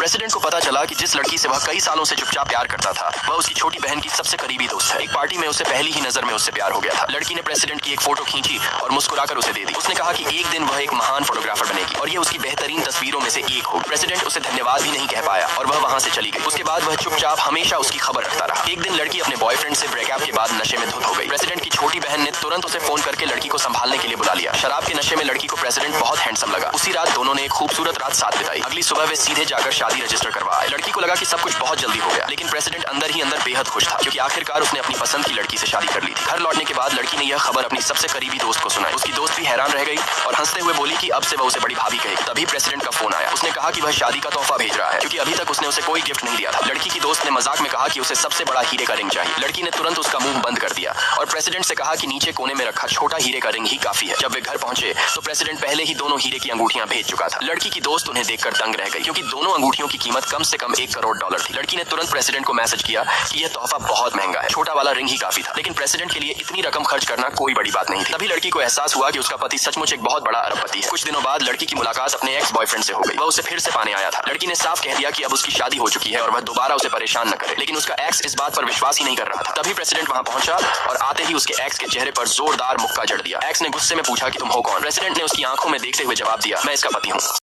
President को पता चला कि जिस लड़की से वह कई सालों से चुपचाप प्यार करता था वह उसकी छोटी बहन की सबसे करीबी दोस्त है। एक पार्टी में उसे पहली ही नजर में उससे प्यार हो गया था। लड़की ने प्रेसिडेंट की एक फोटो खींची और मुस्कुराकर उसे दे दी। उसने कहा कि एक दिन वह एक महान फोटोग्राफर बनेगी और यह उसकी बेहतरीन तस्वीरों में से एक हो। प्रेसिडेंट उसे धन्यवाद भी नहीं कह पाया और वह वहां से चली गई। उसके बाद वह चुपचाप हमेशा उसकी खबर रखता रहा। एक दिन लड़की अपने बॉयफ्रेंड से ब्रेकअप के बाद नशे में धुत हो गई। प्रेसिडेंट की छोटी बहन ने तुरंत उसे फोन करके लड़की को संभालने के लिए बुला लिया। शराब के नशे में लड़की को प्रेसिडेंट बहुत हैंडसम लगा। उसी रात दोनों ने एक खूबसूरत रात साथ बिताई। अगली सुबह वे सीधे जाकर शादी रजिस्टर करवाए। लड़की को लगा कि सब कुछ बहुत जल्दी हो गया, लेकिन प्रेसिडेंट अंदर ही अंदर बेहद खुश था क्योंकि आखिरकार उसने अपनी पसंद की लड़की से शादी कर ली थी। घर लौटने के बाद लड़की ने यह खबर अपनी सबसे करीबी दोस्त को सुनाई। उसकी दोस्त भी हैरान रह गई और हंसते हुए बोली कि अब से वह उसे बड़ी भाभी कहेगी। तभी प्रेसिडेंट का फोन आया। उसने कहा कि वह शादी का तोहफा भेज रहा है क्योंकि अभी तक उसने उसे कोई गिफ्ट नहीं दिया था। लड़की की दोस्त ने मजाक में कहा कि उसे सबसे बड़ा हीरे का रिंग चाहिए। लड़की ने तुरंत उसका मुंह बंद कर दिया और प्रेसिडेंट से कहा कि नीचे कोने में रखा छोटा हीरे का रिंग ही काफी है। जब वे घर पहुंचे तो प्रेसिडेंट पहले ही दोनों हीरे की अंगूठियां भेज चुका था। लड़की की दोस्त उन्हें देखकर दंग रह गई क्योंकि दोनों अंगूठियों की कीमत कम से कम $1 करोड़ थी। लड़की ने तुरंत प्रेसिडेंट को मैसेज किया कि यह तोहफा बहुत महंगा है, छोटा वाला रिंग ही काफी था। लेकिन प्रेसिडेंट के लिए इतनी रकम खर्च करना कोई बड़ी बात नहीं थी। तभी लड़की को एहसास हुआ कि उसका पति सचमुच एक बहुत बड़ा अरबपति है। कुछ दिनों बाद लड़की की मुलाकात अपने एक्स बॉयफ्रेंड से हो गई। वह उसे फिर से पाने आया था। लड़की ने साफ कह दिया कि अब उसकी शादी हो चुकी है और वह दोबारा उसे परेशान न करे, लेकिन उसका एक्स इस बात पर विश्वास ही नहीं कर रहा था। तभी प्रेसिडेंट वहां पहुंचा और आते ही उसके एक्स के चेहरे पर जोरदार मुक्का जड़ दिया। एक्स ने गुस्से में पूछा कि तुम हो कौन? प्रेसिडेंट ने उसकी आंखों में देखते हुए जवाब दिया, मैं इसका पति हूँ।